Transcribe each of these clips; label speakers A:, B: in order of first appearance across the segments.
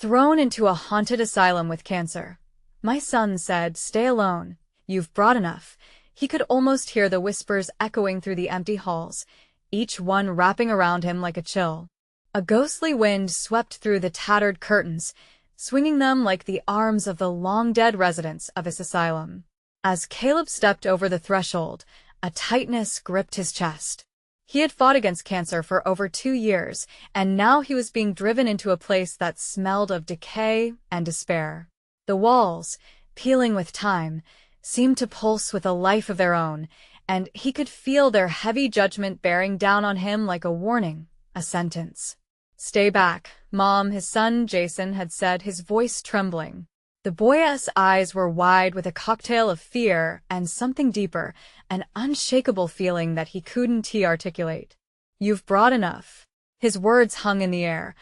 A: Thrown into a haunted asylum with cancer. My son said, "Stay alone. You've brought enough." He could almost hear the whispers echoing through the empty halls, each one wrapping around him like a chill. A ghostly wind swept through the tattered curtains, swinging them like the arms of the long-dead residents of his asylum. As Caleb stepped over the threshold, a tightness gripped his chest. He had fought against cancer for over 2 years, and now he was being driven into a place that smelled of decay and despair. The walls, peeling with time, seemed to pulse with a life of their own, and he could feel their heavy judgment bearing down on him like a warning, a sentence. "Stay back, Mom," his son Jason had said, his voice trembling. The boy's eyes were wide with a cocktail of fear and something deeper, an unshakable feeling that he couldn't articulate. "You've brought enough." His words hung in the air,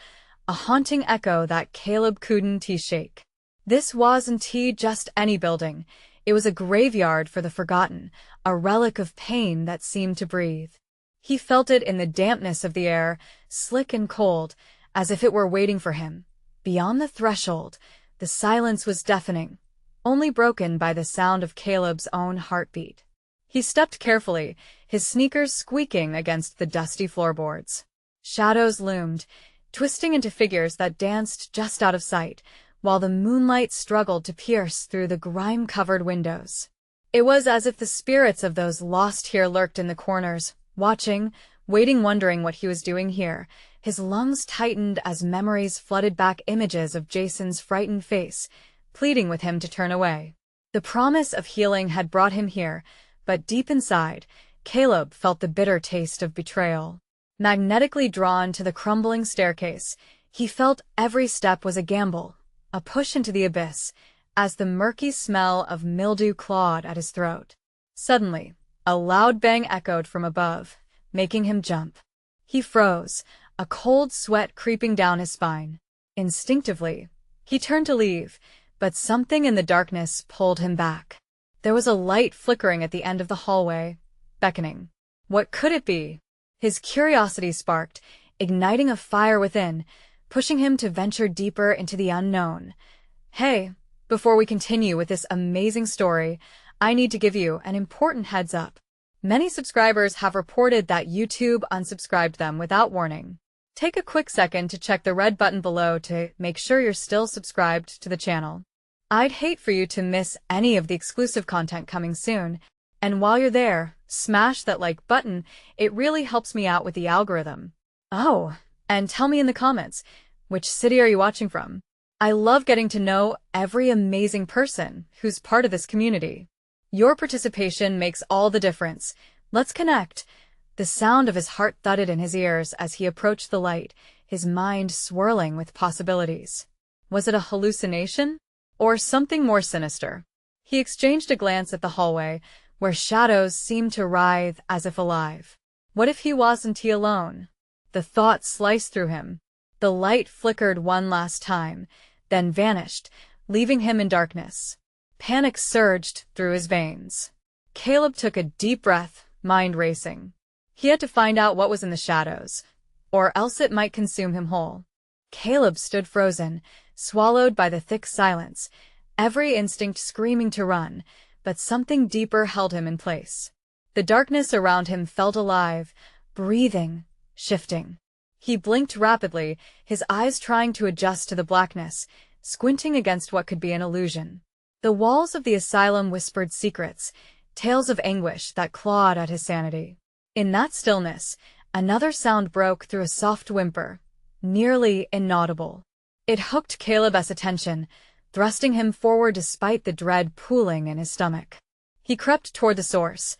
A: a haunting echo that Caleb couldn't shake. This wasn't just any building. It was a graveyard for the forgotten, a relic of pain that seemed to breathe. He felt it in the dampness of the air, slick and cold, as if it were waiting for him. Beyond the threshold, the silence was deafening, only broken by the sound of Caleb's own heartbeat. He stepped carefully, his sneakers squeaking against the dusty floorboards. Shadows loomed, twisting into figures that danced just out of sight, while the moonlight struggled to pierce through the grime-covered windows. It was as if the spirits of those lost here lurked in the corners, watching, waiting, wondering what he was doing here. His lungs tightened as memories flooded back images of Jason's frightened face, pleading with him to turn away. The promise of healing had brought him here, but deep inside, Caleb felt the bitter taste of betrayal. Magnetically drawn to the crumbling staircase, he felt every step was a gamble, a push into the abyss, as the murky smell of mildew clawed at his throat. Suddenly, a loud bang echoed from above, making him jump. He froze, a cold sweat creeping down his spine. Instinctively, he turned to leave, but something in the darkness pulled him back. There was a light flickering at the end of the hallway, beckoning. What could it be? His curiosity sparked, igniting a fire within, pushing him to venture deeper into the unknown. "Hey, before we continue with this amazing story, I need to give you an important heads up. Many subscribers have reported that YouTube unsubscribed them without warning. Take a quick second to check the red button below to make sure you're still subscribed to the channel. I'd hate for you to miss any of the exclusive content coming soon, and while you're there, smash that like button. It really helps me out with the algorithm. Oh, and tell me in the comments, which city are you watching from? I love getting to know every amazing person who's part of this community. Your participation makes all the difference. Let's connect. The sound of his heart thudded in his ears as he approached the light, his mind swirling with possibilities. Was it a hallucination? Or something more sinister? He exchanged a glance at the hallway, where shadows seemed to writhe as if alive. What if he wasn't alone? The thought sliced through him. The light flickered one last time, then vanished, leaving him in darkness. Panic surged through his veins. Caleb took a deep breath, mind racing. He had to find out what was in the shadows, or else it might consume him whole. Caleb stood frozen, swallowed by the thick silence, every instinct screaming to run, but something deeper held him in place. The darkness around him felt alive, breathing, shifting. He blinked rapidly, his eyes trying to adjust to the blackness, squinting against what could be an illusion. The walls of the asylum whispered secrets, tales of anguish that clawed at his sanity. In that stillness, another sound broke through a soft whimper, nearly inaudible. It hooked Caleb's attention, thrusting him forward despite the dread pooling in his stomach. He crept toward the source,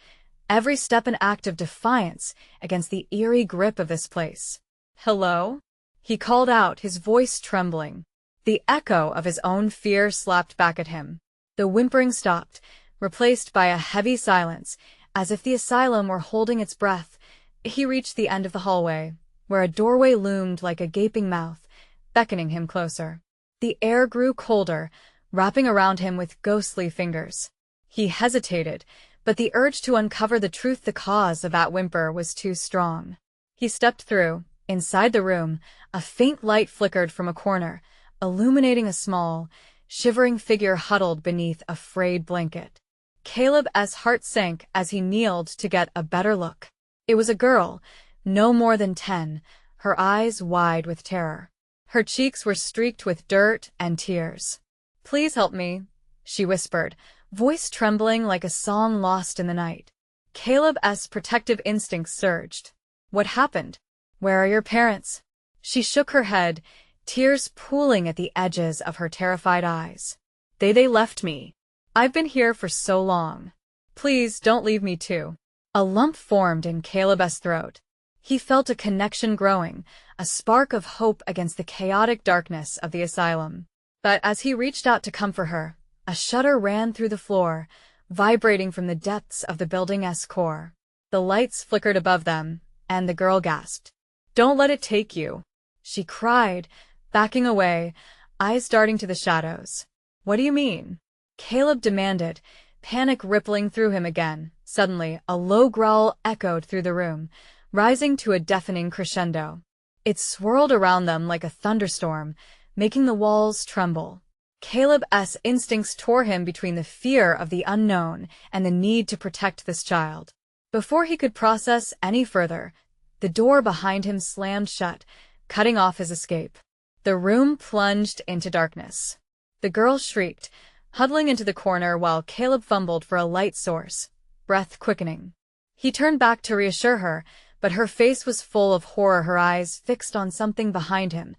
A: every step an act of defiance against the eerie grip of this place. "Hello?" he called out, his voice trembling. The echo of his own fear slapped back at him. The whimpering stopped, replaced by a heavy silence, as if the asylum were holding its breath. He reached the end of the hallway, where a doorway loomed like a gaping mouth, beckoning him closer. The air grew colder, wrapping around him with ghostly fingers. He hesitated, but the urge to uncover the truth, the cause of that whimper, was too strong. He stepped through. Inside the room, a faint light flickered from a corner, illuminating a small, shivering figure huddled beneath a frayed blanket. Caleb's heart sank as he kneeled to get a better look. It was a girl, no more than 10, her eyes wide with terror. Her cheeks were streaked with dirt and tears. "Please help me," she whispered, voice trembling like a song lost in the night. Caleb's protective instincts surged. "What happened? Where are your parents?" She shook her head, tears pooling at the edges of her terrified eyes. They left me. I've been here for so long. Please don't leave me too." A lump formed in Caleb's throat. He felt a connection growing, a spark of hope against the chaotic darkness of the asylum. But as he reached out to comfort her, a shudder ran through the floor, vibrating from the depths of the building's core. The lights flickered above them, and the girl gasped. "Don't let it take you," she cried, backing away, eyes darting to the shadows. "What do you mean?" Caleb demanded, panic rippling through him again. Suddenly, a low growl echoed through the room, rising to a deafening crescendo. It swirled around them like a thunderstorm, making the walls tremble. Caleb's instincts tore him between the fear of the unknown and the need to protect this child. Before he could process any further, the door behind him slammed shut, cutting off his escape. The room plunged into darkness. The girl shrieked, huddling into the corner while Caleb fumbled for a light source, breath quickening. He turned back to reassure her, but her face was full of horror, her eyes fixed on something behind him.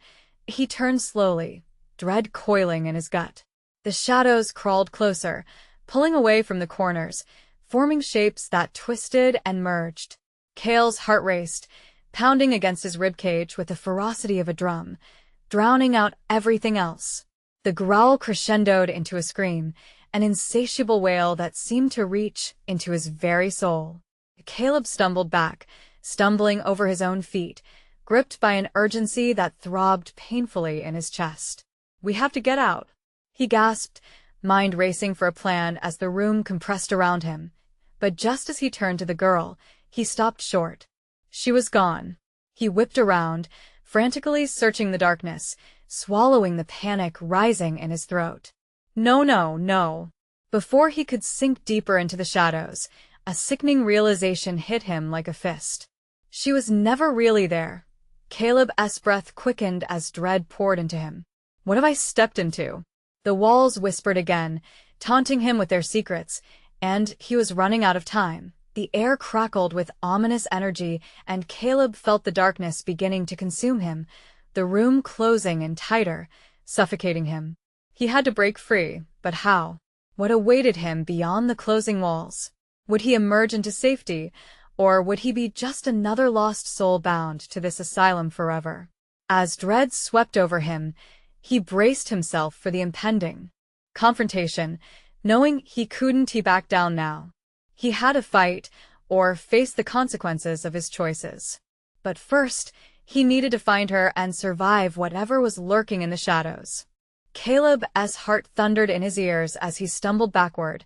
A: He turned slowly, dread coiling in his gut. The shadows crawled closer, pulling away from the corners, forming shapes that twisted and merged. Cale's heart raced, pounding against his ribcage with the ferocity of a drum, drowning out everything else. The growl crescendoed into a scream, an insatiable wail that seemed to reach into his very soul. Caleb stumbled back, stumbling over his own feet, gripped by an urgency that throbbed painfully in his chest. "We have to get out," he gasped, mind racing for a plan as the room compressed around him. But just as he turned to the girl, he stopped short. She was gone. He whipped around, frantically searching the darkness, swallowing the panic rising in his throat. No, no, no. Before he could sink deeper into the shadows, a sickening realization hit him like a fist. She was never really there. Caleb's breath quickened as dread poured into him. What have I stepped into? The walls whispered again, taunting him with their secrets, and he was running out of time. The air crackled with ominous energy, and Caleb felt the darkness beginning to consume him, the room closing in tighter, suffocating him. He had to break free, but how? What awaited him beyond the closing walls? Would he emerge into safety, or would he be just another lost soul bound to this asylum forever? As dread swept over him, he braced himself for the impending confrontation, knowing he couldn't back down now. He had to fight, or face the consequences of his choices. But first, he needed to find her and survive whatever was lurking in the shadows. Caleb's heart thundered in his ears as he stumbled backward,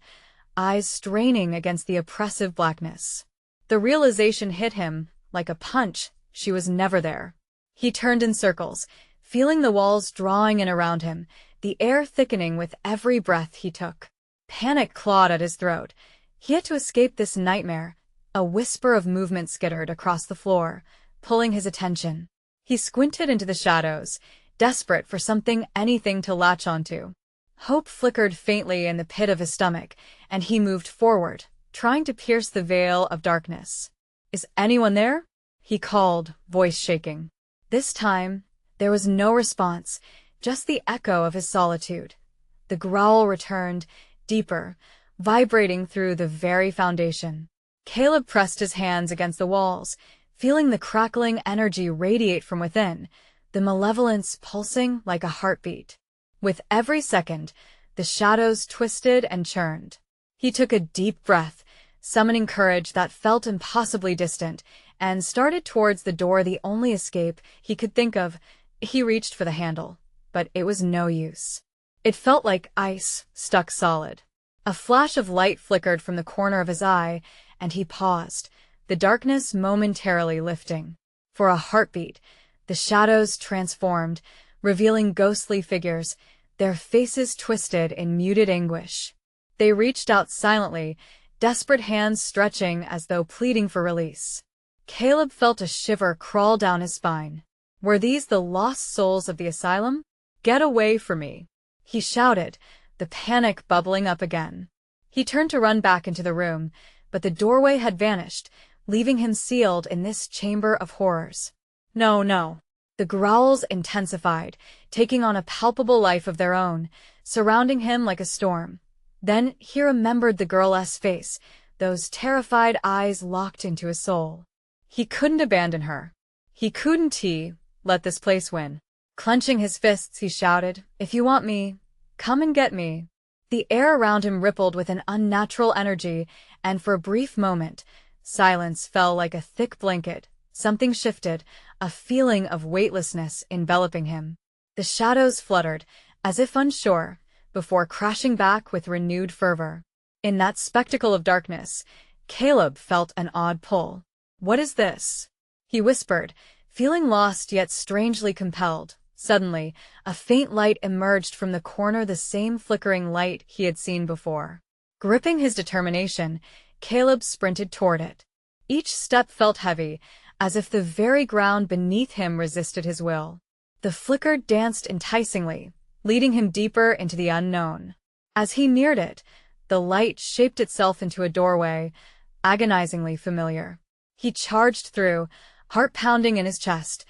A: eyes straining against the oppressive blackness. The realization hit him like a punch. She was never there. He turned in circles, feeling the walls drawing in around him, the air thickening with every breath he took. Panic clawed at his throat. He had to escape this nightmare. A whisper of movement skittered across the floor, pulling his attention. He squinted into the shadows, desperate for anything to latch onto. Hope flickered faintly in the pit of his stomach, and he moved forward, trying to pierce the veil of darkness. "Is anyone there?" he called, voice shaking. This time, there was no response, just the echo of his solitude. The growl returned, deeper, vibrating through the very foundation. Caleb pressed his hands against the walls, feeling the crackling energy radiate from within, the malevolence pulsing like a heartbeat. With every second, the shadows twisted and churned. He took a deep breath, summoning courage that felt impossibly distant, and started towards the door, the only escape he could think of. He reached for the handle, but it was no use. It felt like ice, stuck solid. A flash of light flickered from the corner of his eye, and he paused, the darkness momentarily lifting. For a heartbeat, the shadows transformed, revealing ghostly figures, their faces twisted in muted anguish. They reached out silently, desperate hands stretching as though pleading for release. Caleb felt a shiver crawl down his spine. Were these the lost souls of the asylum? "Get away from me!" he shouted, the panic bubbling up again. He turned to run back into the room, but the doorway had vanished, leaving him sealed in this chamber of horrors. "No, no." The growls intensified, taking on a palpable life of their own, surrounding him like a storm. Then he remembered the girl's face, those terrified eyes locked into his soul. He couldn't abandon her. He couldn't let this place win. Clenching his fists, he shouted, "If you want me, come and get me." The air around him rippled with an unnatural energy, and for a brief moment, silence fell like a thick blanket. Something shifted, a feeling of weightlessness enveloping him. The shadows fluttered, as if unsure, before crashing back with renewed fervor. In that spectacle of darkness, Caleb felt an odd pull. "What is this?" he whispered, feeling lost yet strangely compelled. Suddenly, a faint light emerged from the corner, the same flickering light he had seen before. Gripping his determination, Caleb sprinted toward it. Each step felt heavy, as if the very ground beneath him resisted his will. The flicker danced enticingly, leading him deeper into the unknown. As he neared it, the light shaped itself into a doorway, agonizingly familiar. He charged through, heart pounding in his chest,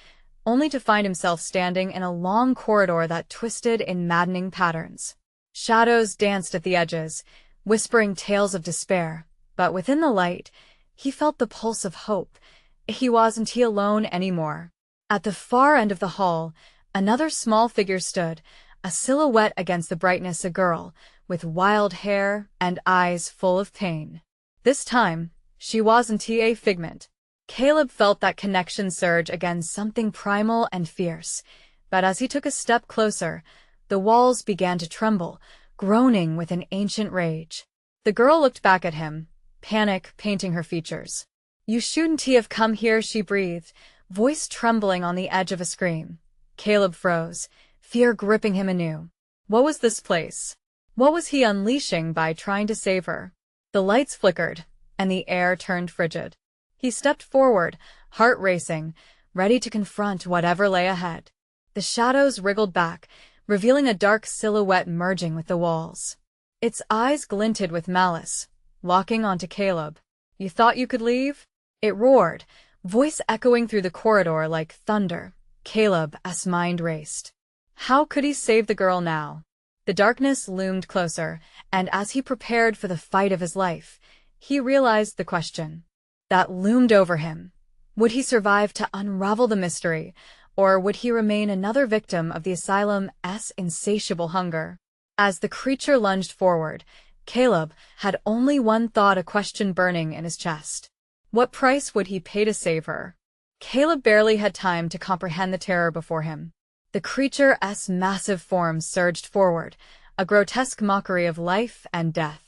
A: only to find himself standing in a long corridor that twisted in maddening patterns. Shadows danced at the edges, whispering tales of despair, but within the light, he felt the pulse of hope. He wasn't alone anymore. At the far end of the hall, another small figure stood, a silhouette against the brightness, a girl, with wild hair and eyes full of pain. This time, she wasn't a figment. Caleb felt that connection surge against something primal and fierce, but as he took a step closer, the walls began to tremble, groaning with an ancient rage. The girl looked back at him, panic painting her features. "You shouldn't have come here," she breathed, voice trembling on the edge of a scream. Caleb froze, fear gripping him anew. What was this place? What was he unleashing by trying to save her? The lights flickered, and the air turned frigid. He stepped forward, heart racing, ready to confront whatever lay ahead. The shadows wriggled back, revealing a dark silhouette merging with the walls. Its eyes glinted with malice, locking onto Caleb. "You thought you could leave?" it roared, voice echoing through the corridor like thunder. Caleb's mind raced. How could he save the girl now? The darkness loomed closer, and as he prepared for the fight of his life, he realized the question that loomed over him. Would he survive to unravel the mystery, or would he remain another victim of the asylum's insatiable hunger? As the creature lunged forward, Caleb had only one thought, a question burning in his chest. What price would he pay to save her? Caleb barely had time to comprehend the terror before him. The creature's massive form surged forward, a grotesque mockery of life and death.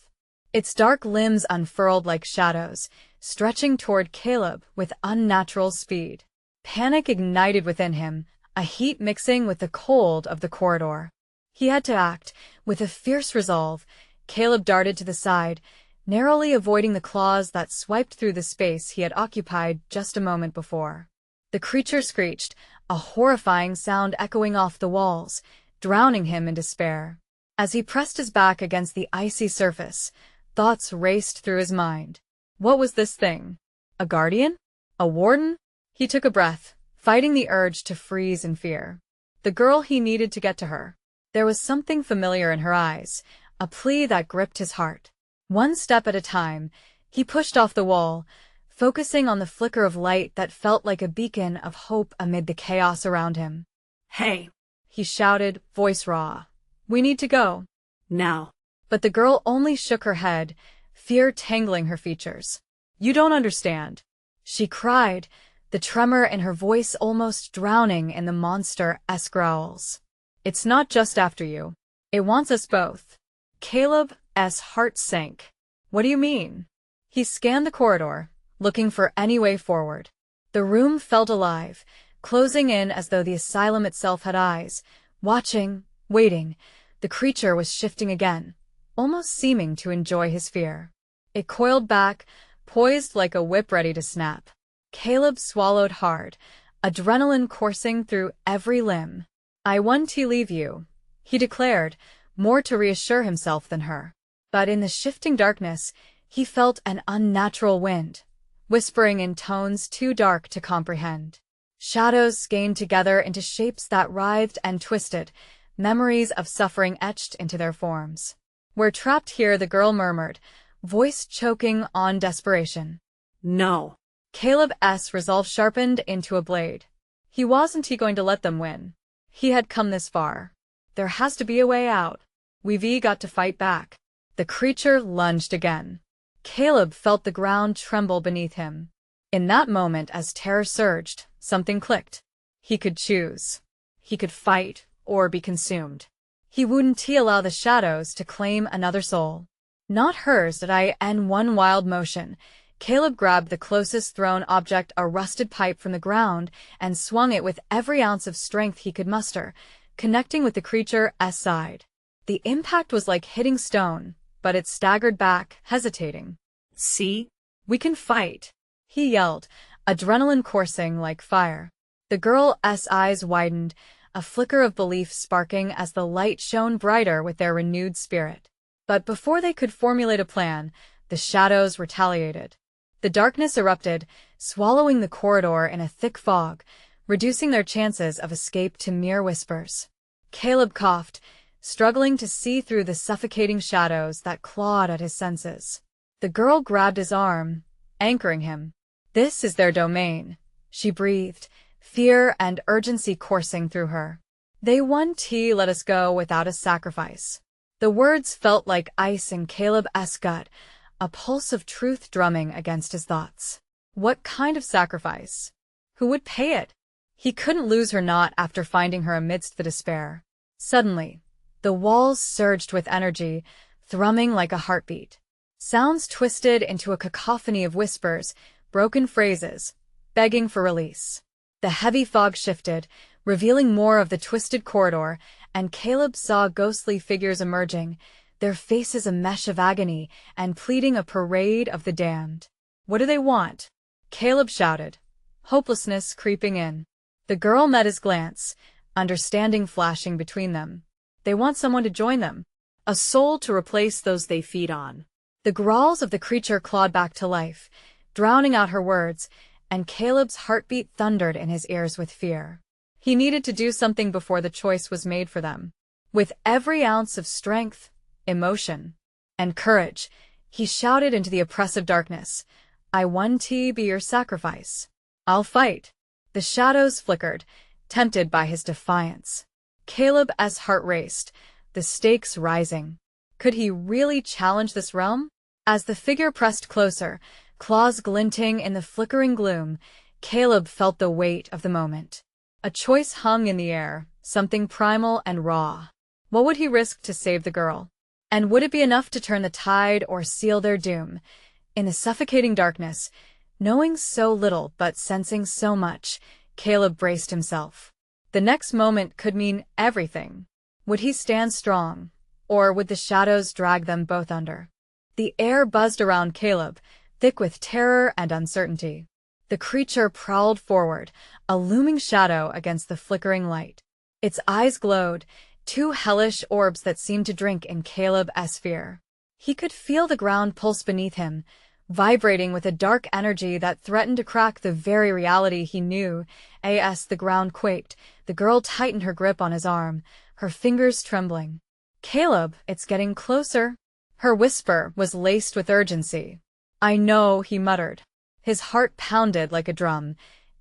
A: Its dark limbs unfurled like shadows, stretching toward Caleb with unnatural speed. Panic ignited within him, a heat mixing with the cold of the corridor. He had to act. With a fierce resolve, Caleb darted to the side, narrowly avoiding the claws that swiped through the space he had occupied just a moment before. The creature screeched, a horrifying sound echoing off the walls, drowning him in despair. As he pressed his back against the icy surface, thoughts raced through his mind. What was this thing? A guardian? A warden? He took a breath, fighting the urge to freeze in fear. The girl, he needed to get to her. There was something familiar in her eyes, a plea that gripped his heart. One step at a time, he pushed off the wall, focusing on the flicker of light that felt like a beacon of hope amid the chaos around him.
B: "Hey,"
A: he shouted, voice raw. "We need to go.
B: Now."
A: But the girl only shook her head, fear tangling her features. "You don't understand," she cried, the tremor in her voice almost drowning in the monster's growls. "It's not just after you. It wants us both." Caleb's heart sank. "What do you mean?" He scanned the corridor, looking for any way forward. The room felt alive, closing in as though the asylum itself had eyes. Watching, waiting, the creature was shifting again, almost seeming to enjoy his fear. It coiled back, poised like a whip ready to snap. Caleb swallowed hard, adrenaline coursing through every limb. "I want to leave you," he declared, more to reassure himself than her. But in the shifting darkness, he felt an unnatural wind, whispering in tones too dark to comprehend. Shadows skeined together into shapes that writhed and twisted, memories of suffering etched into their forms. "We're trapped here," the girl murmured, voice choking on desperation.
B: No.
A: Caleb's resolve sharpened into a blade. He wasn't going to let them win. He had come this far. There has to be a way out. We've got to fight back. The creature lunged again. Caleb felt the ground tremble beneath him. In that moment, as terror surged, something clicked. He could choose. He could fight or be consumed. He wouldn't allow the shadows to claim another soul. Not hers. In one wild motion, Caleb grabbed the closest thrown object, a rusted pipe, from the ground and swung it with every ounce of strength he could muster, connecting with the creature's side. The impact was like hitting stone, but it staggered back, hesitating.
B: "See?
A: "We can fight," he yelled, adrenaline coursing like fire. The girl's eyes widened, a flicker of belief sparking as the light shone brighter with their renewed spirit. But before they could formulate a plan, the shadows retaliated. The darkness erupted, swallowing the corridor in a thick fog, reducing their chances of escape to mere whispers. Caleb coughed, struggling to see through the suffocating shadows that clawed at his senses. The girl grabbed his arm, anchoring him. "This is their domain," she breathed, fear and urgency coursing through her. "They won't let us go without a sacrifice." The words felt like ice in Caleb's gut, a pulse of truth drumming against his thoughts. What kind of sacrifice? Who would pay it? He couldn't lose her, not after finding her amidst the despair. Suddenly, the walls surged with energy, thrumming like a heartbeat. Sounds twisted into a cacophony of whispers, broken phrases, begging for release. The heavy fog shifted, revealing more of the twisted corridor, and Caleb saw ghostly figures emerging, their faces a mesh of agony and pleading, a parade of the damned. "What do they want?" Caleb shouted, hopelessness creeping in. The girl met his glance, understanding flashing between them. "They want someone to join them, a soul to replace those they feed on." The growls of the creature clawed back to life, drowning out her words, and Caleb's heartbeat thundered in his ears with fear. He needed to do something before the choice was made for them. With every ounce of strength, emotion, and courage, he shouted into the oppressive darkness, "I want to be your sacrifice. I'll fight." The shadows flickered, tempted by his defiance. Caleb's heart raced, the stakes rising. Could he really challenge this realm? As the figure pressed closer, claws glinting in the flickering gloom, Caleb felt the weight of the moment. A choice hung in the air, something primal and raw. What would he risk to save the girl? And would it be enough to turn the tide or seal their doom? In the suffocating darkness, knowing so little but sensing so much, Caleb braced himself. The next moment could mean everything. Would he stand strong, or would the shadows drag them both under? The air buzzed around Caleb, thick with terror and uncertainty. The creature prowled forward, a looming shadow against the flickering light. Its eyes glowed, two hellish orbs that seemed to drink in Caleb's fear. He could feel the ground pulse beneath him, vibrating with a dark energy that threatened to crack the very reality he knew. As the ground quaked, the girl tightened her grip on his arm, her fingers trembling. "Caleb, it's getting closer." Her whisper was laced with urgency. "I know," he muttered. His heart pounded like a drum,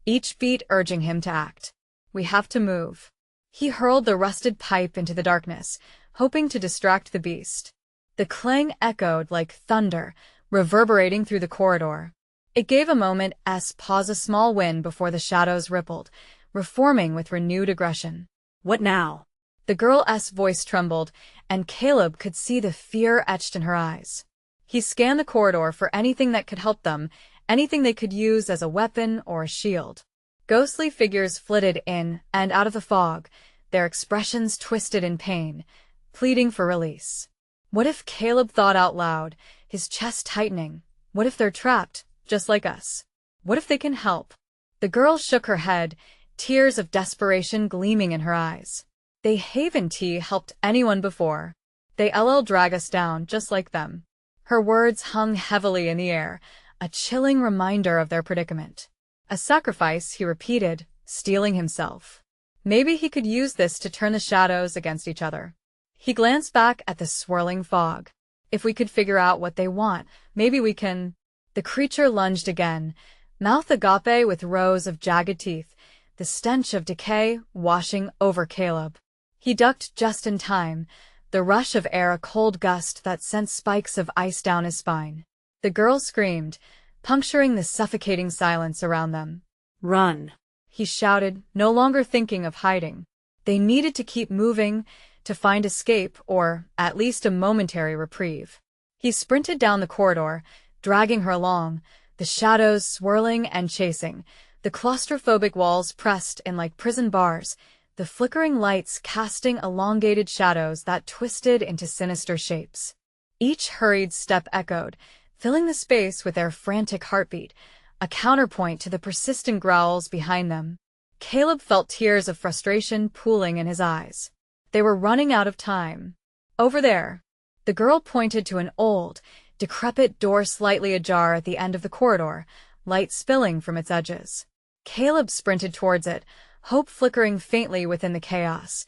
A: each beat urging him to act. "We have to move." He hurled the rusted pipe into the darkness, hoping to distract the beast. The clang echoed like thunder, reverberating through the corridor. It gave a moment's pause, a small wind before the shadows rippled, reforming with renewed aggression.
B: "What now?"
A: The girl's voice trembled, and Caleb could see the fear etched in her eyes. He scanned the corridor for anything that could help them, anything they could use as a weapon or a shield. Ghostly figures flitted in and out of the fog, their expressions twisted in pain, pleading for release. What if Caleb thought out loud, his chest tightening? What if they're trapped, just like us? What if they can help? The girl shook her head, tears of desperation gleaming in her eyes. They haven't helped anyone before. They'll drag us down just like them. Her words hung heavily in the air, a chilling reminder of their predicament. A sacrifice, he repeated, steeling himself. Maybe he could use this to turn the shadows against each other. He glanced back at the swirling fog. If we could figure out what they want, maybe we can... The creature lunged again, mouth agape with rows of jagged teeth, the stench of decay washing over Caleb. He ducked just in time, the rush of air a cold gust that sent spikes of ice down his spine. The girl screamed, puncturing the suffocating silence around them.
B: Run,
A: He shouted, no longer thinking of hiding. They needed to keep moving, to find escape or, at least a momentary reprieve. He sprinted down the corridor, dragging her along, the shadows swirling and chasing, the claustrophobic walls pressed in like prison bars, the flickering lights casting elongated shadows that twisted into sinister shapes. Each hurried step echoed, filling the space with their frantic heartbeat, a counterpoint to the persistent growls behind them. Caleb felt tears of frustration pooling in his eyes. They were running out of time. Over there. The girl pointed to an old, decrepit door slightly ajar at the end of the corridor, light spilling from its edges. Caleb sprinted towards it, hope flickering faintly within the chaos.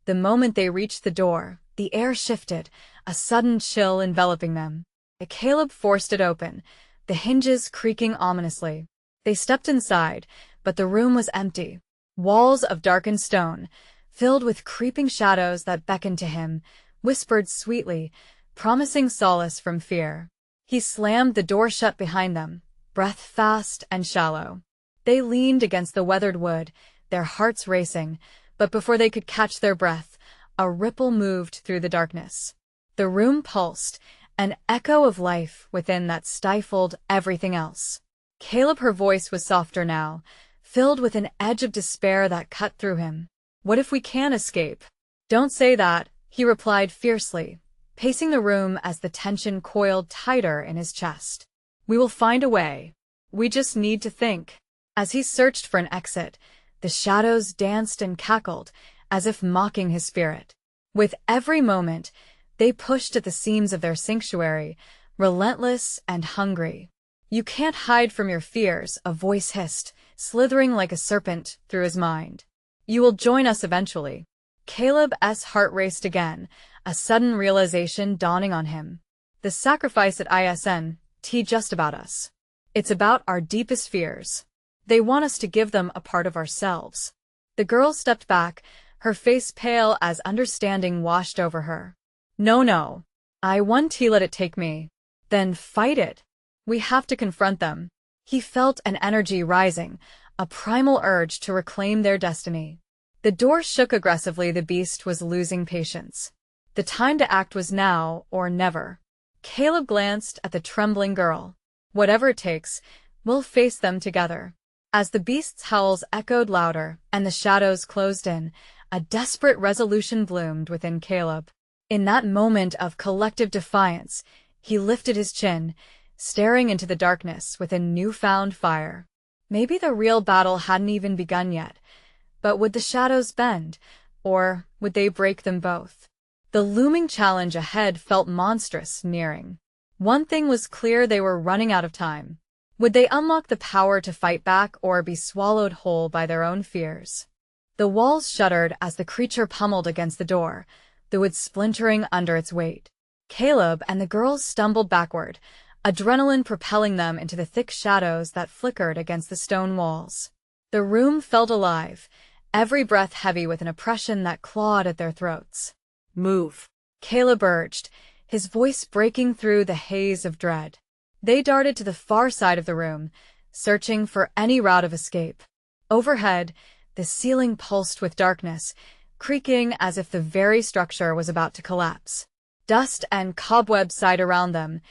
A: The moment they reached the door, the air shifted, a sudden chill enveloping them. Caleb forced it open, the hinges creaking ominously. They stepped inside, but the room was empty. Walls of darkened stone, filled with creeping shadows that beckoned to him, whispered sweetly, promising solace from fear. He slammed the door shut behind them, breath fast and shallow. They leaned against the weathered wood, their hearts racing, but before they could catch their breath, a ripple moved through the darkness. The room pulsed, an echo of life within that stifled everything else. Caleb, her voice was softer now, filled with an edge of despair that cut through him. What if we can't escape? Don't say that, he replied fiercely, pacing the room as the tension coiled tighter in his chest. We will find a way. We just need to think. As he searched for an exit, the shadows danced and cackled, as if mocking his spirit. With every moment, they pushed at the seams of their sanctuary, relentless and hungry. You can't hide from your fears, a voice hissed, slithering like a serpent through his mind. You will join us eventually. Caleb's heart raced again, a sudden realization dawning on him. The sacrifice at ISN, just about us. It's about our deepest fears. They want us to give them a part of ourselves. The girl stepped back, her face pale as understanding washed over her. No. I want to let it take me. Then fight it. We have to confront them. He felt an energy rising, a primal urge to reclaim their destiny. The door shook aggressively. The beast was losing patience. The time to act was now or never. Caleb glanced at the trembling girl. Whatever it takes, we'll face them together. As the beast's howls echoed louder and the shadows closed in, a desperate resolution bloomed within Caleb. In that moment of collective defiance, he lifted his chin, staring into the darkness with a newfound fire. Maybe the real battle hadn't even begun yet, but would the shadows bend, or would they break them both? The looming challenge ahead felt monstrous, nearing. One thing was clear: they were running out of time. Would they unlock the power to fight back or be swallowed whole by their own fears? The walls shuddered as the creature pummeled against the door, the wood splintering under its weight. Caleb and the girls stumbled backward, adrenaline propelling them into the thick shadows that flickered against the stone walls. The room felt alive, every breath heavy with an oppression that clawed at their throats.
B: Move,
A: Caleb urged, his voice breaking through the haze of dread. They darted to the far side of the room, searching for any route of escape. Overhead, the ceiling pulsed with darkness, creaking as if the very structure was about to collapse. Dust and cobwebs sighed around them,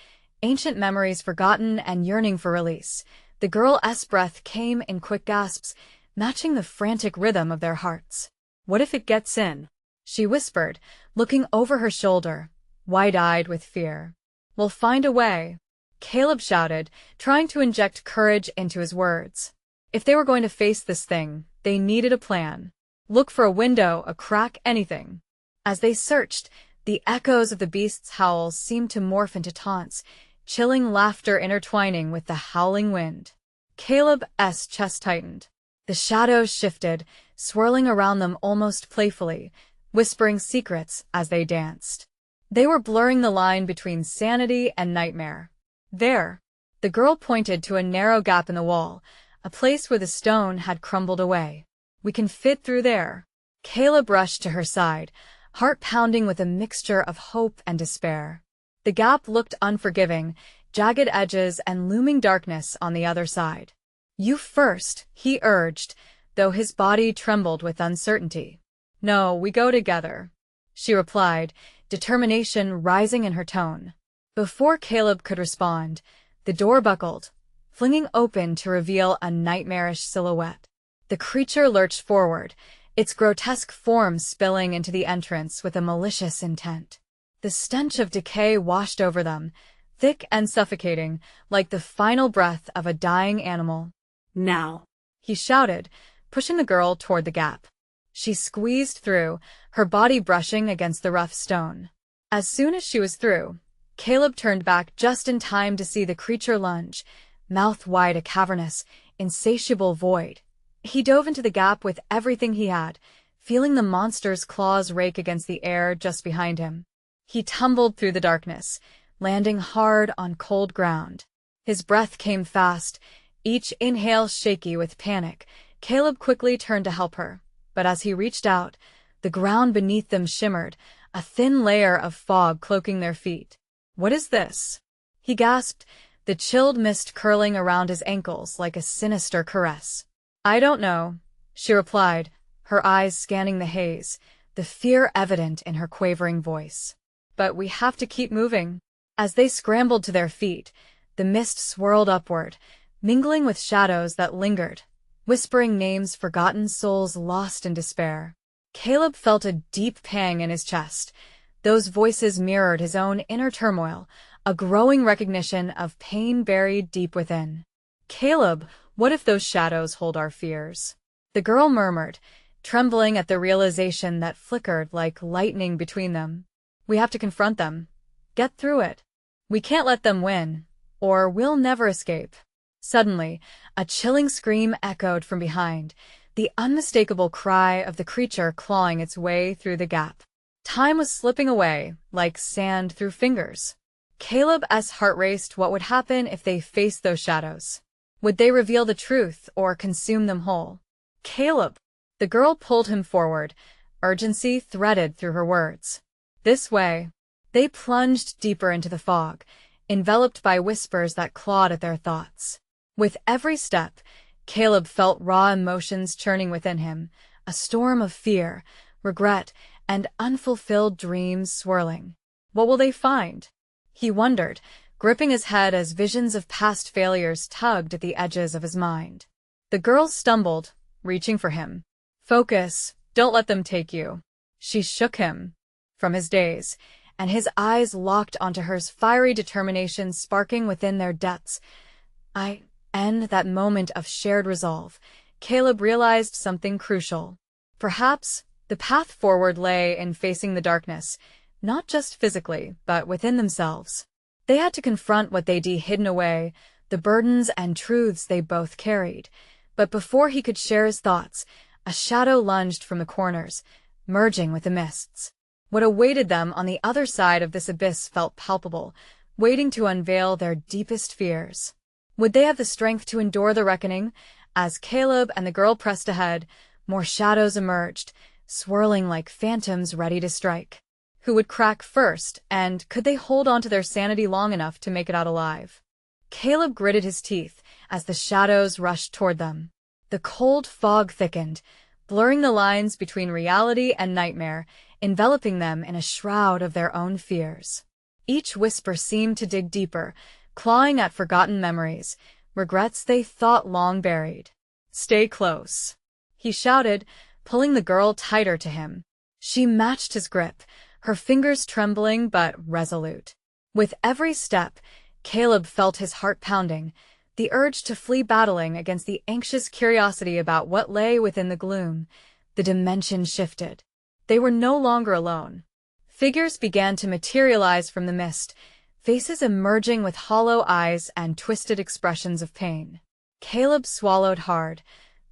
A: ancient memories forgotten and yearning for release. The girl's breath came in quick gasps, matching the frantic rhythm of their hearts. "What if it gets in?" she whispered, looking over her shoulder, wide-eyed with fear. "We'll find a way," Caleb shouted, trying to inject courage into his words. If they were going to face this thing, they needed a plan. Look for a window, a crack, anything. As they searched, the echoes of the beast's howls seemed to morph into taunts, chilling laughter intertwining with the howling wind. Caleb's chest tightened. The shadows shifted, swirling around them almost playfully, whispering secrets as they danced. They were blurring the line between sanity and nightmare. "There." The girl pointed to a narrow gap in the wall, a place where the stone had crumbled away. "We can fit through there." Caleb rushed to her side, heart pounding with a mixture of hope and despair. The gap looked unforgiving, jagged edges and looming darkness on the other side. "You first," he urged, though his body trembled with uncertainty. "No, we go together," she replied, determination rising in her tone. Before Caleb could respond, the door buckled, flinging open to reveal a nightmarish silhouette. The creature lurched forward, its grotesque form spilling into the entrance with a malicious intent. The stench of decay washed over them, thick and suffocating, like the final breath of a dying animal.
B: "Now,"
A: he shouted, pushing the girl toward the gap. She squeezed through, her body brushing against the rough stone. As soon as she was through, Caleb turned back just in time to see the creature lunge, mouth wide, a cavernous, insatiable void. He dove into the gap with everything he had, feeling the monster's claws rake against the air just behind him. He tumbled through the darkness, landing hard on cold ground. His breath came fast, each inhale shaky with panic. Caleb quickly turned to help her, but as he reached out, the ground beneath them shimmered, a thin layer of fog cloaking their feet. "What is this?" he gasped, the chilled mist curling around his ankles like a sinister caress. "I don't know," she replied, her eyes scanning the haze, the fear evident in her quavering voice. "But we have to keep moving." As they scrambled to their feet, the mist swirled upward, mingling with shadows that lingered, whispering names, forgotten souls lost in despair. Caleb felt a deep pang in his chest. Those voices mirrored his own inner turmoil, a growing recognition of pain buried deep within. "Caleb, what if those shadows hold our fears?" the girl murmured, trembling at the realization that flickered like lightning between them. "We have to confront them. Get through it. We can't let them win, or we'll never escape." Suddenly, a chilling scream echoed from behind, the unmistakable cry of the creature clawing its way through the gap. Time was slipping away, like sand through fingers. Caleb's heart raced. What would happen if they faced those shadows? Would they reveal the truth or consume them whole? "Caleb!" The girl pulled him forward, urgency threaded through her words. "This way." They plunged deeper into the fog, enveloped by whispers that clawed at their thoughts. With every step, Caleb felt raw emotions churning within him, a storm of fear, regret, and unfulfilled dreams swirling. What will they find? He wondered, gripping his head as visions of past failures tugged at the edges of his mind. The girl stumbled, reaching for him. "Focus, don't let them take you." She shook him from his daze, and his eyes locked onto hers, fiery determination sparking within their depths. In that moment of shared resolve, Caleb realized something crucial. Perhaps the path forward lay in facing the darkness, not just physically, but within themselves. They had to confront what they'd hidden away, the burdens and truths they both carried. But before he could share his thoughts, a shadow lunged from the corners, merging with the mists. What awaited them on the other side of this abyss felt palpable, waiting to unveil their deepest fears. Would they have the strength to endure the reckoning? As Caleb and the girl pressed ahead, more shadows emerged, swirling like phantoms ready to strike. Who would crack first, and could they hold on to their sanity long enough to make it out alive? Caleb gritted his teeth as the shadows rushed toward them. The cold fog thickened, blurring the lines between reality and nightmare, enveloping them in a shroud of their own fears. Each whisper seemed to dig deeper, clawing at forgotten memories, regrets they thought long buried. "Stay close," he shouted, pulling the girl tighter to him. She matched his grip, her fingers trembling but resolute. With every step, Caleb felt his heart pounding, the urge to flee battling against the anxious curiosity about what lay within the gloom. The dimension shifted. They were no longer alone. Figures began to materialize from the mist, faces emerging with hollow eyes and twisted expressions of pain. Caleb swallowed hard.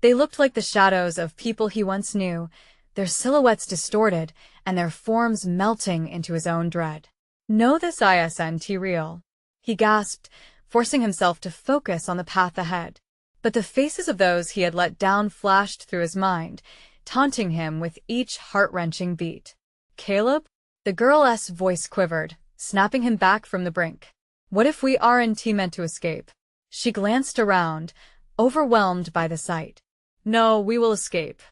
A: They looked like the shadows of people he once knew, their silhouettes distorted and their forms melting into his own dread. "Know this isn't real," he gasped, forcing himself to focus on the path ahead. But the faces of those he had let down flashed through his mind, taunting him with each heart-wrenching beat. "Caleb?" The girl's voice quivered, snapping him back from the brink. "What if we aren't meant to escape?" She glanced around, overwhelmed by the sight. "No, we will escape.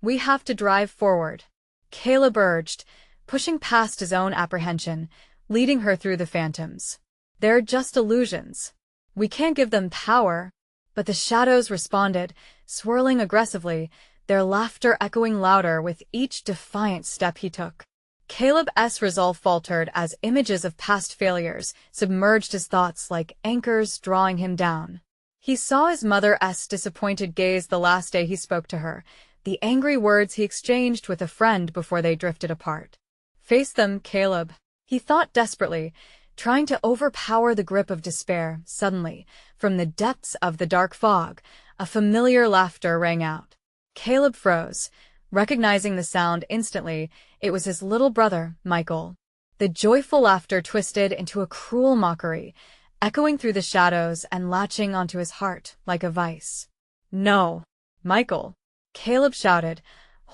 A: We have to drive forward," Caleb urged, pushing past his own apprehension, leading her through the phantoms. "They're just illusions. We can't give them power." But the shadows responded, swirling aggressively, their laughter echoing louder with each defiant step he took. Caleb's resolve faltered as images of past failures submerged his thoughts like anchors drawing him down. He saw his mother's disappointed gaze the last day he spoke to her, the angry words he exchanged with a friend before they drifted apart. "Face them, Caleb," he thought desperately, trying to overpower the grip of despair. Suddenly, from the depths of the dark fog, a familiar laughter rang out. Caleb froze, recognizing the sound instantly. It was his little brother, Michael. The joyful laughter twisted into a cruel mockery, echoing through the shadows and latching onto his heart like a vice. "No, Michael!" Caleb shouted,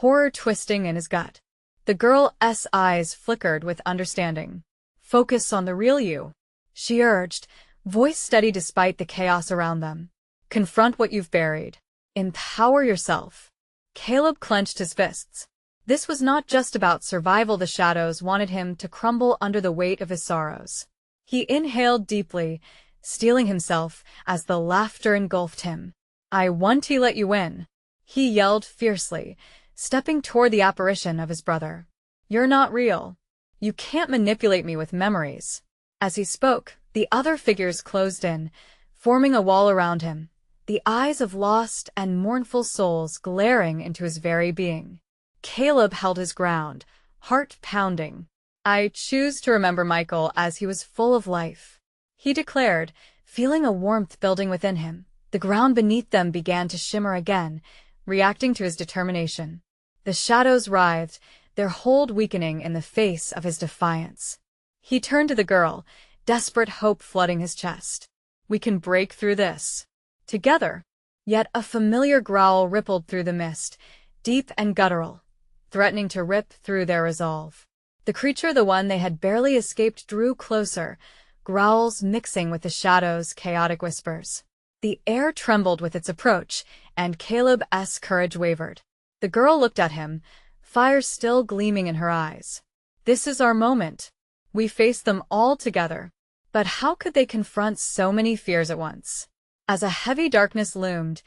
A: horror twisting in his gut. The girl's eyes flickered with understanding. "Focus on the real you," she urged, voice steady despite the chaos around them. "Confront what you've buried. Empower yourself." Caleb clenched his fists. This was not just about survival. The shadows wanted him to crumble under the weight of his sorrows. He inhaled deeply, steeling himself as the laughter engulfed him. "I want to let you in," he yelled fiercely, stepping toward the apparition of his brother. "You're not real. You can't manipulate me with memories." As he spoke, the other figures closed in, forming a wall around him, the eyes of lost and mournful souls glaring into his very being. Caleb held his ground, heart pounding. "I choose to remember Michael as he was full of life," he declared, feeling a warmth building within him. The ground beneath them began to shimmer again, reacting to his determination. The shadows writhed, their hold weakening in the face of his defiance. He turned to the girl, desperate hope flooding his chest. "We can break through this. Together." Yet a familiar growl rippled through the mist, deep and guttural, threatening to rip through their resolve. The creature, the one they had barely escaped, drew closer, growls mixing with the shadows' chaotic whispers. The air trembled with its approach, and Caleb's courage wavered. The girl looked at him, fire still gleaming in her eyes. "This is our moment. We face them all together." But how could they confront so many fears at once? As a heavy darkness loomed,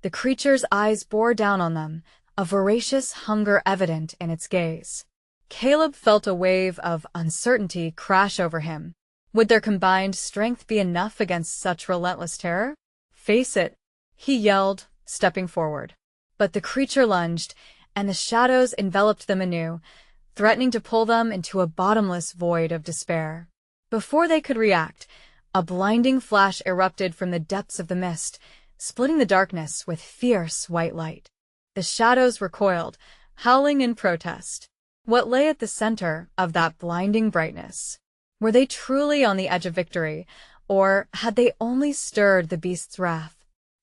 A: the creature's eyes bore down on them, a voracious hunger evident in its gaze. Caleb felt a wave of uncertainty crash over him. Would their combined strength be enough against such relentless terror? "Face it," he yelled, stepping forward. But the creature lunged, and the shadows enveloped them anew, threatening to pull them into a bottomless void of despair. Before they could react, a blinding flash erupted from the depths of the mist, splitting the darkness with fierce white light. The shadows recoiled, howling in protest. What lay at the center of that blinding brightness? Were they truly on the edge of victory, or had they only stirred the beast's wrath?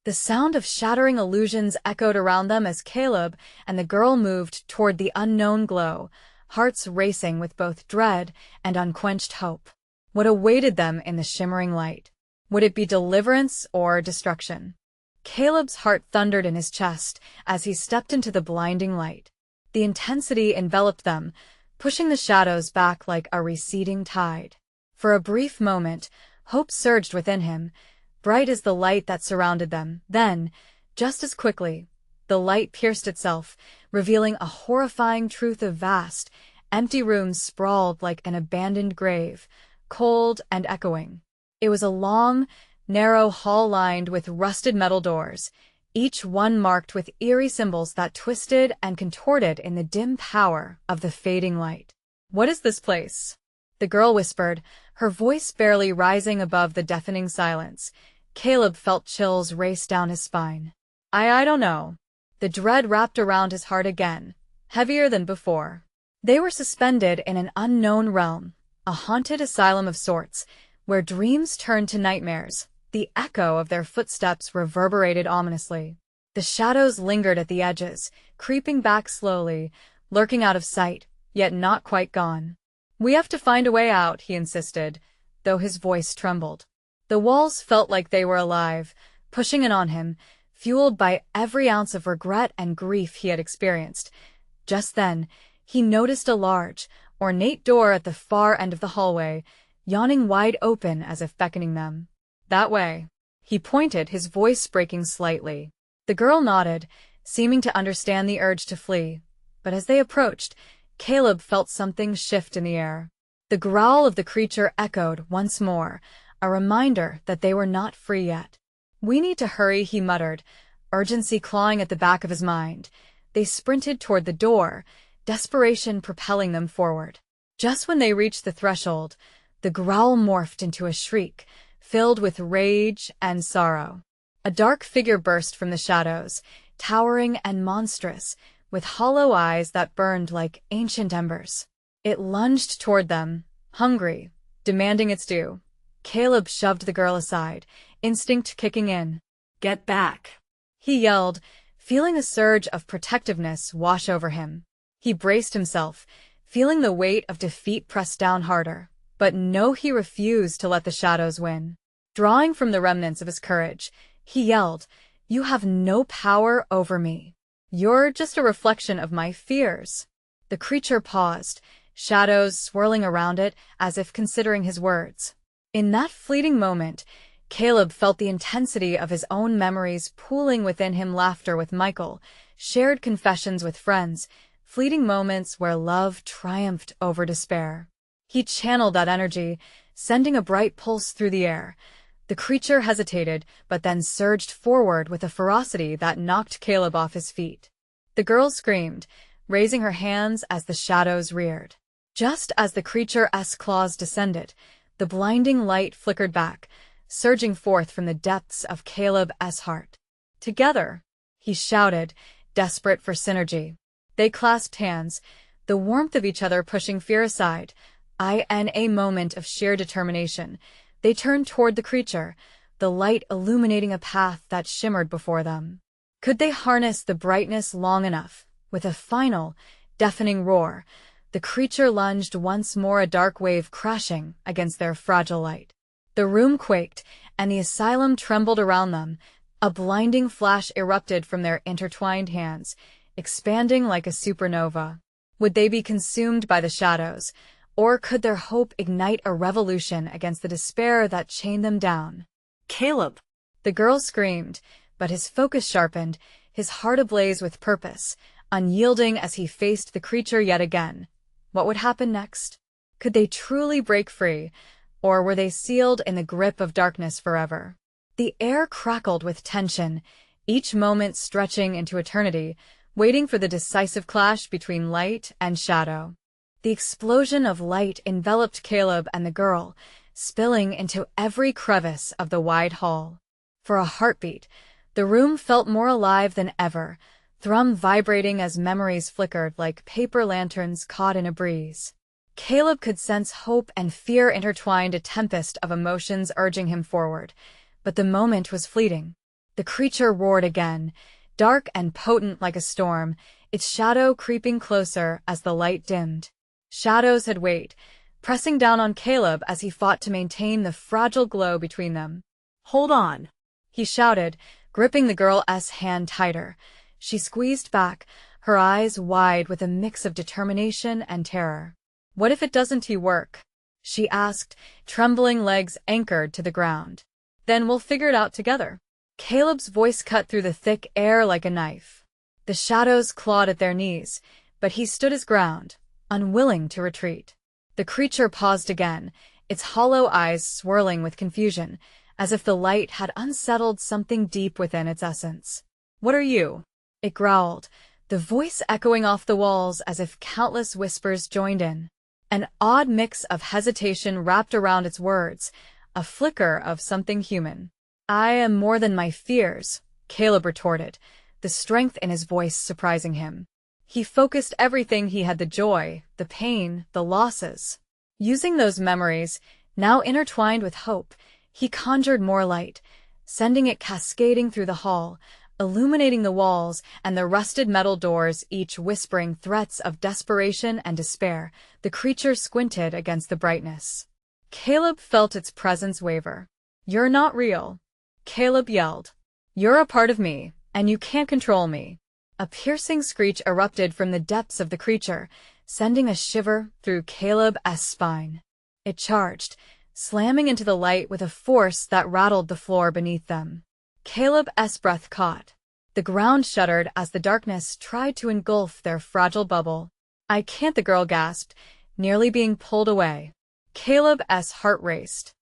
A: The sound of shattering illusions echoed around them as Caleb and the girl moved toward the unknown glow, hearts racing with both dread and unquenched hope. What awaited them in the shimmering light? Would it be deliverance or destruction? Caleb's heart thundered in his chest as he stepped into the blinding light. The intensity enveloped them, pushing the shadows back like a receding tide. For a brief moment, hope surged within him, bright as the light that surrounded them. Then, just as quickly, The light pierced itself, revealing a horrifying truth of vast, empty rooms sprawled like an abandoned grave, cold and echoing. It was a long, narrow hall lined with rusted metal doors, each one marked with eerie symbols that twisted and contorted in the dim power of the fading light. "What is this place?" the girl whispered, her voice barely rising above the deafening silence. Caleb felt chills race down his spine. I don't know." The dread wrapped around his heart again, heavier than before. They were suspended in an unknown realm, a haunted asylum of sorts, where dreams turned to nightmares. The echo of their footsteps reverberated ominously. The shadows lingered at the edges, creeping back slowly, lurking out of sight, yet not quite gone. "We have to find a way out," he insisted, though his voice trembled. The walls felt like they were alive, pushing in on him, fueled by every ounce of regret and grief he had experienced. Just then, he noticed a large, ornate door at the far end of the hallway, yawning wide open as if beckoning them. "That way." He pointed, his voice breaking slightly. The girl nodded, seeming to understand the urge to flee. But as they approached, Caleb felt something shift in the air. The growl of the creature echoed once more, a reminder that they were not free yet. "We need to hurry," he muttered, urgency clawing at the back of his mind. They sprinted toward the door, desperation propelling them forward. Just when they reached the threshold, the growl morphed into a shriek, filled with rage and sorrow. A dark figure burst from the shadows, towering and monstrous, with hollow eyes that burned like ancient embers. It lunged toward them, hungry, demanding its due. Caleb shoved the girl aside, instinct kicking in.
B: "Get back,"
A: he yelled, feeling a surge of protectiveness wash over him. He braced himself, feeling the weight of defeat press down harder. But no, he refused to let the shadows win. Drawing from the remnants of his courage, he yelled, "You have no power over me. You're just a reflection of my fears." The creature paused, shadows swirling around it as if considering his words. In that fleeting moment, Caleb felt the intensity of his own memories pooling within him, laughter with Michael, shared confessions with friends, fleeting moments where love triumphed over despair. He channeled that energy, sending a bright pulse through the air. The creature hesitated, but then surged forward with a ferocity that knocked Caleb off his feet. The girl screamed, raising her hands as the shadows reared. Just as the creature's claws descended, the blinding light flickered back, surging forth from the depths of Caleb's heart. "Together!" he shouted, desperate for synergy. They clasped hands, the warmth of each other pushing fear aside. In a moment of sheer determination, they turned toward the creature, the light illuminating a path that shimmered before them. Could they harness the brightness long enough? With a final, deafening roar, the creature lunged once more, a dark wave crashing against their fragile light. The room quaked, and the asylum trembled around them. A blinding flash erupted from their intertwined hands, expanding like a supernova. Would they be consumed by the shadows? Or could their hope ignite a revolution against the despair that chained them down?
B: "Caleb!"
A: The girl screamed, but his focus sharpened, his heart ablaze with purpose, unyielding as he faced the creature yet again. What would happen next? Could they truly break free, or were they sealed in the grip of darkness forever? The air crackled with tension, each moment stretching into eternity, waiting for the decisive clash between light and shadow. The explosion of light enveloped Caleb and the girl, spilling into every crevice of the wide hall. For a heartbeat, the room felt more alive than ever, thrum vibrating as memories flickered like paper lanterns caught in a breeze. Caleb could sense hope and fear intertwined, a tempest of emotions urging him forward. But the moment was fleeting. The creature roared again, dark and potent like a storm, its shadow creeping closer as the light dimmed. Shadows had weight, pressing down on Caleb as he fought to maintain the fragile glow between them.
B: "Hold on,"
A: he shouted, gripping the girl's hand tighter. She squeezed back, her eyes wide with a mix of determination and terror. "What if it doesn't work?" she asked, trembling legs anchored to the ground. "Then we'll figure it out together." Caleb's voice cut through the thick air like a knife. The shadows clawed at their knees, but he stood his ground, unwilling to retreat. The creature paused again, its hollow eyes swirling with confusion, as if the light had unsettled something deep within its essence. "What are you?" it growled, the voice echoing off the walls as if countless whispers joined in. An odd mix of hesitation wrapped around its words, a flicker of something human. "I am more than my fears," Caleb retorted, the strength in his voice surprising him. He focused everything he had, the joy, the pain, the losses. Using those memories, now intertwined with hope, he conjured more light, sending it cascading through the hall, illuminating the walls and the rusted metal doors, each whispering threats of desperation and despair. The creature squinted against the brightness. Caleb felt its presence waver. "You're not real," Caleb yelled. "You're a part of me, and you can't control me." A piercing screech erupted from the depths of the creature, sending a shiver through Caleb's spine. It charged, slamming into the light with a force that rattled the floor beneath them. Caleb's breath caught. The ground shuddered as the darkness tried to engulf their fragile bubble. "I can't," the girl gasped, nearly being pulled away. Caleb's heart raced.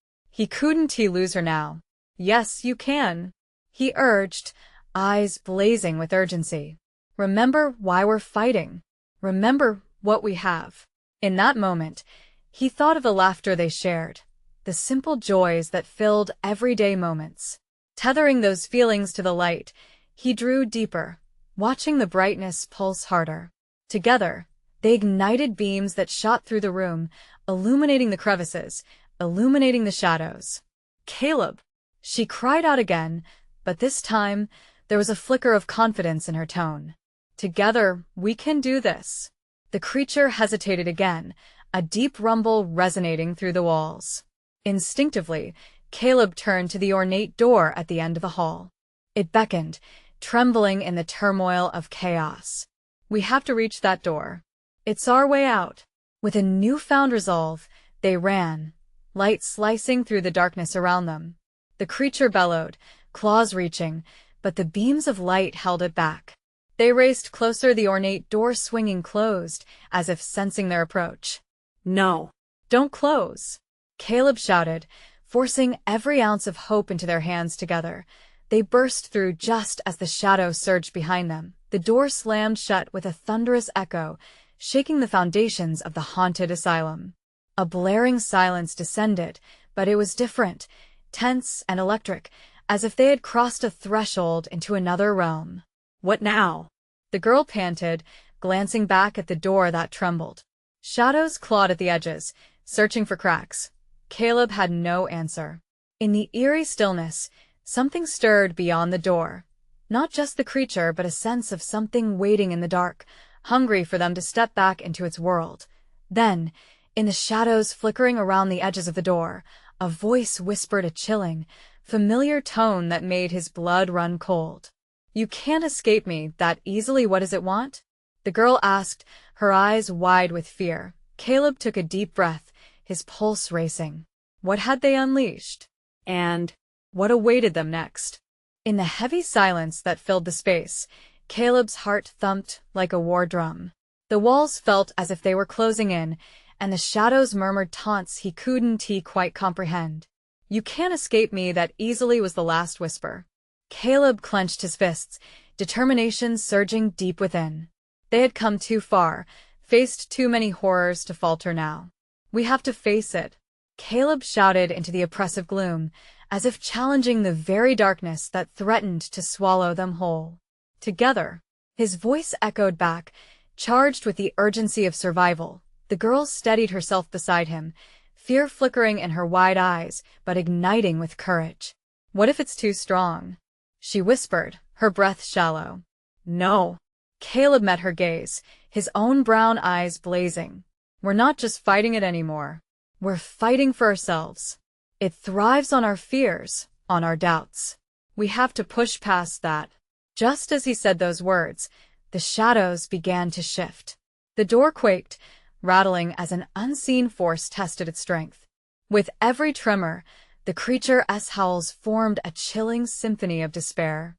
A: Couldn't he lose her now? "Yes, you can," he urged, eyes blazing with urgency. "Remember why we're fighting. Remember what we have." In that moment, he thought of the laughter they shared, the simple joys that filled everyday moments. Tethering those feelings to the light, he drew deeper, watching the brightness pulse harder. Together, they ignited beams that shot through the room, illuminating the crevices, illuminating the shadows. "Caleb!" She cried out again, but this time, there was a flicker of confidence in her tone. "Together, we can do this." The creature hesitated again, a deep rumble resonating through the walls. Instinctively, Caleb turned to the ornate door at the end of the hall. It beckoned, trembling in the turmoil of chaos. "We have to reach that door. It's our way out." With a newfound resolve, they ran, light slicing through the darkness around them. The creature bellowed, claws reaching, but the beams of light held it back. They raced closer, the ornate door swinging closed, as if sensing their approach.
B: "No."
A: "Don't close," Caleb shouted, forcing every ounce of hope into their hands together. They burst through just as the shadow surged behind them. The door slammed shut with a thunderous echo, shaking the foundations of the haunted asylum. A blaring silence descended, but it was different, tense and electric, as if they had crossed a threshold into another realm.
B: "What now?"
A: the girl panted, glancing back at the door that trembled. Shadows clawed at the edges, searching for cracks. Caleb had no answer. In the eerie stillness, something stirred beyond the door. Not just the creature, but a sense of something waiting in the dark, hungry for them to step back into its world. Then, in the shadows flickering around the edges of the door, a voice whispered a chilling, familiar tone that made his blood run cold. "You can't escape me that easily. What does it want?" the girl asked, her eyes wide with fear. Caleb took a deep breath, his pulse racing. What had they unleashed? And what awaited them next? In the heavy silence that filled the space, Caleb's heart thumped like a war drum. The walls felt as if they were closing in, and the shadows murmured taunts he couldn't quite comprehend. "You can't escape me that easily," was the last whisper. Caleb clenched his fists, determination surging deep within. They had come too far, faced too many horrors to falter now. "We have to face it," Caleb shouted into the oppressive gloom, as if challenging the very darkness that threatened to swallow them whole. "Together," his voice echoed back, charged with the urgency of survival. The girl steadied herself beside him, fear flickering in her wide eyes, but igniting with courage. "What if it's too strong?" she whispered, her breath shallow. "No." Caleb met her gaze, his own brown eyes blazing. "We're not just fighting it anymore. We're fighting for ourselves. It thrives on our fears, on our doubts. We have to push past that." Just as he said those words, the shadows began to shift. The door quaked, rattling as an unseen force tested its strength. With every tremor, the creature's howls formed a chilling symphony of despair.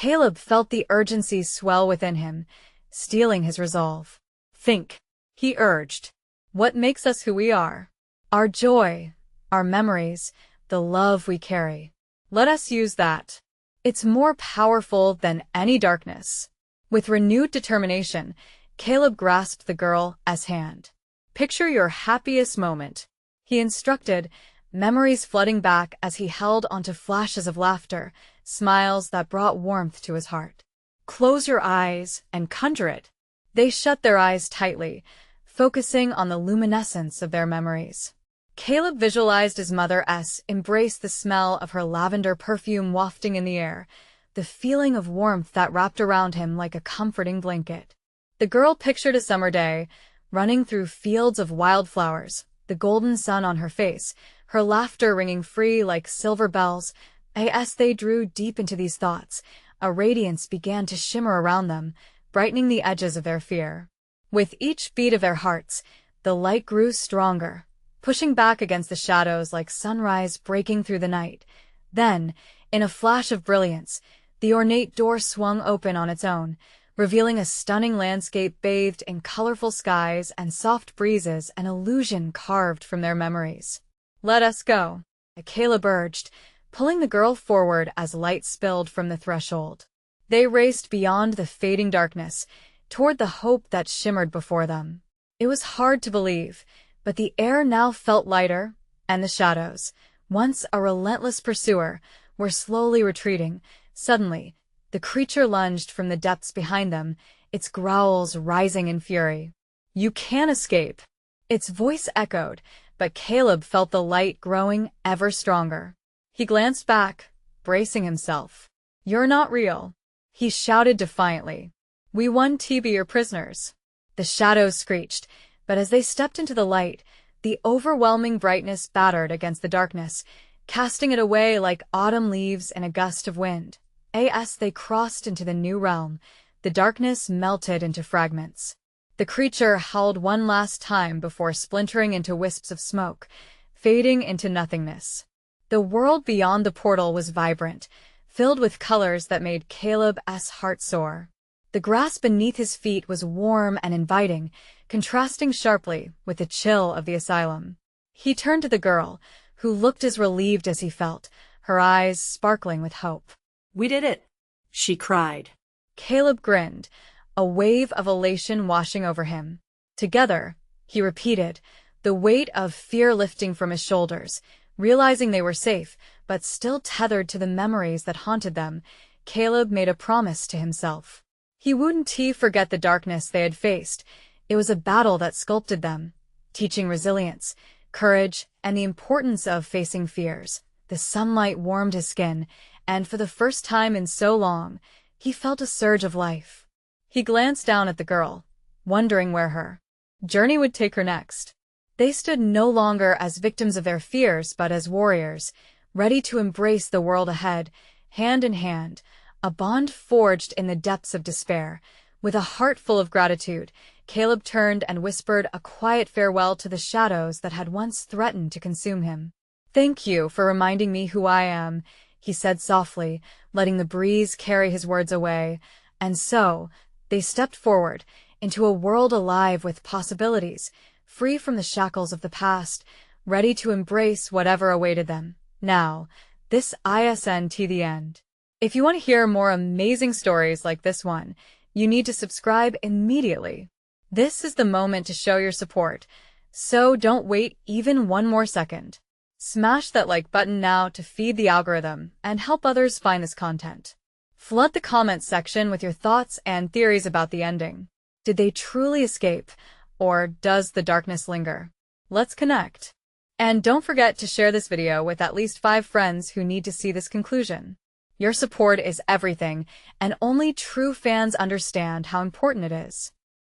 A: Caleb felt the urgency swell within him, stealing his resolve. Think, he urged. What makes us who we are? Our joy, our memories, the love we carry. Let us use that. It's more powerful than any darkness. With renewed determination, Caleb grasped the girl's hand. Picture your happiest moment, he instructed, memories flooding back as he held onto flashes of laughter, smiles that brought warmth to his heart. Close your eyes and conjure it. They shut their eyes tightly, focusing on the luminescence of their memories. Caleb visualized his mother's embrace, the smell of her lavender perfume wafting in the air, the feeling of warmth that wrapped around him like a comforting blanket. The girl pictured a summer day, running through fields of wildflowers, the golden sun on her face, her laughter ringing free like silver bells. As they drew deep into these thoughts, a radiance began to shimmer around them, brightening the edges of their fear. With each beat of their hearts, the light grew stronger, pushing back against the shadows like sunrise breaking through the night. Then, in a flash of brilliance, the ornate door swung open on its own, revealing a stunning landscape bathed in colorful skies and soft breezes, an illusion carved from their memories. Let us go, Caleb urged, pulling the girl forward as light spilled from the threshold. They raced beyond the fading darkness, toward the hope that shimmered before them. It was hard to believe, but the air now felt lighter, and the shadows, once a relentless pursuer, were slowly retreating. Suddenly, the creature lunged from the depths behind them, its growls rising in fury. You can't escape. Its voice echoed, but Caleb felt the light growing ever stronger. He glanced back, bracing himself. You're not real, he shouted defiantly. We want to be your prisoners. The shadows screeched, but as they stepped into the light, the overwhelming brightness battered against the darkness, casting it away like autumn leaves in a gust of wind. As they crossed into the new realm, the darkness melted into fragments. The creature howled one last time before splintering into wisps of smoke, fading into nothingness. The world beyond the portal was vibrant, filled with colors that made Caleb's heart soar. The grass beneath his feet was warm and inviting, contrasting sharply with the chill of the asylum. He turned to the girl, who looked as relieved as he felt, her eyes sparkling with hope.
B: We did it, she cried.
A: Caleb grinned, a wave of elation washing over him. Together, he repeated, the weight of fear lifting from his shoulders. Realizing they were safe, but still tethered to the memories that haunted them, Caleb made a promise to himself. He wouldn't forget the darkness they had faced. It was a battle that sculpted them, teaching resilience, courage, and the importance of facing fears. The sunlight warmed his skin, and for the first time in so long, he felt a surge of life. He glanced down at the girl, wondering where her journey would take her next. They stood no longer as victims of their fears but as warriors, ready to embrace the world ahead, hand in hand, a bond forged in the depths of despair. With a heart full of gratitude, Caleb turned and whispered a quiet farewell to the shadows that had once threatened to consume him. Thank you for reminding me who I am, he said softly, letting the breeze carry his words away. And so, they stepped forward, into a world alive with possibilities, free from the shackles of the past, ready to embrace whatever awaited them. Now, this isn't the end. If you want to hear more amazing stories like this one, you need to subscribe immediately. This is the moment to show your support, so don't wait even one more second. Smash that like button now to feed the algorithm and help others find this content. Flood the comments section with your thoughts and theories about the ending. Did they truly escape, or does the darkness linger? Let's connect. And don't forget to share this video with at least 5 friends who need to see this conclusion. Your support is everything, and only true fans understand how important it is.